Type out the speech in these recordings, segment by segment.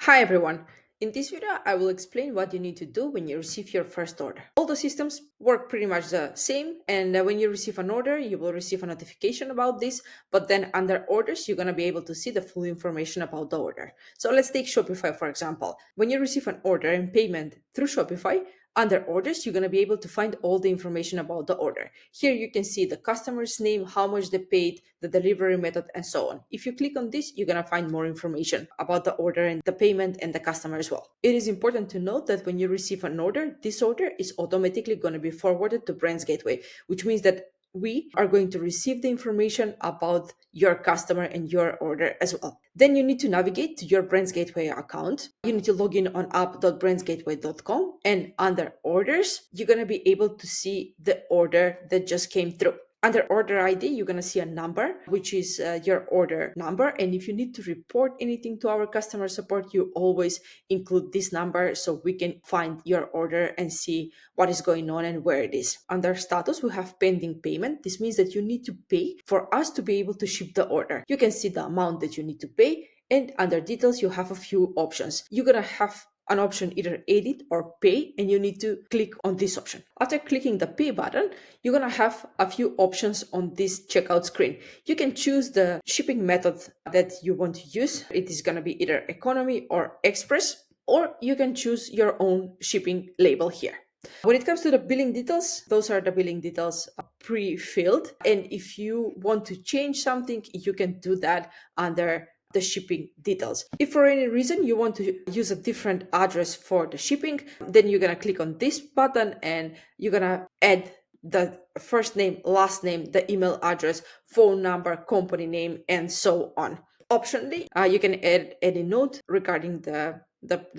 Hi everyone. In this video, I will explain what you need to do when you receive your first order. All the systems work pretty much the same, and when you receive an order, you will receive a notification about this, but then under orders, you're going to be able to see the full information about the order. So let's take Shopify for example. When you receive an order and payment through Shopify, under orders, you're going to be able to find all the information about the order. Here you can see the customer's name, how much they paid, the delivery method, and so on. If you click on this, you're going to find more information about the order and the payment and the customer as well. It is important to note that when you receive an order, this order is automatically going to be forwarded to BrandsGateway, which means that we are going to receive the information about your customer and your order as well. Then you need to navigate to your BrandsGateway account. You need to log in on app.brandsgateway.com, and under orders, you're going to be able to see the order that just came through. Under order ID, you're going to see a number, which is your order number. And if you need to report anything to our customer support, you always include this number so we can find your order and see what is going on and where it is. Under status, we have pending payment. This means that you need to pay for us to be able to ship the order. You can see the amount that you need to pay. And under details, you have a few options. You're going to have an option either edit or pay, and you need to click on this option. After clicking the pay button, you're going to have a few options on this checkout screen. You can choose the shipping method that you want to use. It is going to be either economy or express, or you can choose your own shipping label here. When it comes to the billing details, those are the billing details pre-filled. And if you want to change something, you can do that under the shipping details. If for any reason you want to use a different address for the shipping, then you're going to click on this button and you're going to add the first name, last name, the email address, phone number, company name, and so on. Optionally, you can add any note regarding the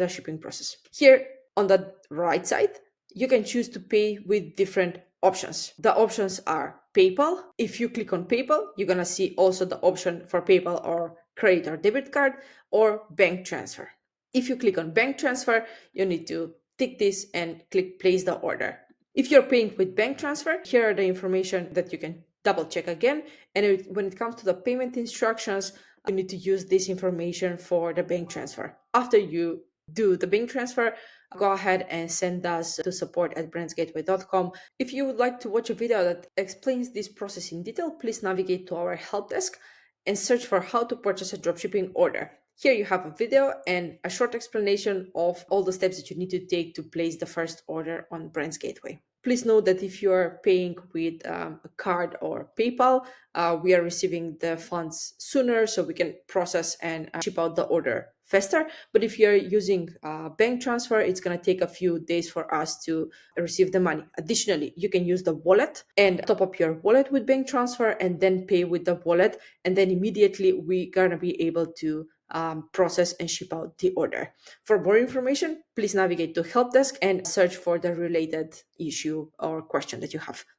shipping process. Here on the right side, you can choose to pay with different options. The options are PayPal. If you click on PayPal, you're going to see also the option for PayPal or credit or debit card, or bank transfer. If you click on bank transfer, you need to tick this and click place the order. If you're paying with bank transfer, here are the information that you can double check again. And when it comes to the payment instructions, you need to use this information for the bank transfer. After you do the bank transfer, go ahead and send us to support@brandsgateway.com. If you would like to watch a video that explains this process in detail, please navigate to our help desk and search for how to purchase a dropshipping order. Here you have a video and a short explanation of all the steps that you need to take to place the first order on BrandsGateway. Please note that if you are paying with a card or PayPal, we are receiving the funds sooner so we can process and ship out the order faster. But if you're using bank transfer, it's going to take a few days for us to receive the money. Additionally, you can use the wallet and top up your wallet with bank transfer and then pay with the wallet. And then immediately we're going to be able to process and ship out the order. For more information, please navigate to help desk and search for the related issue or question that you have.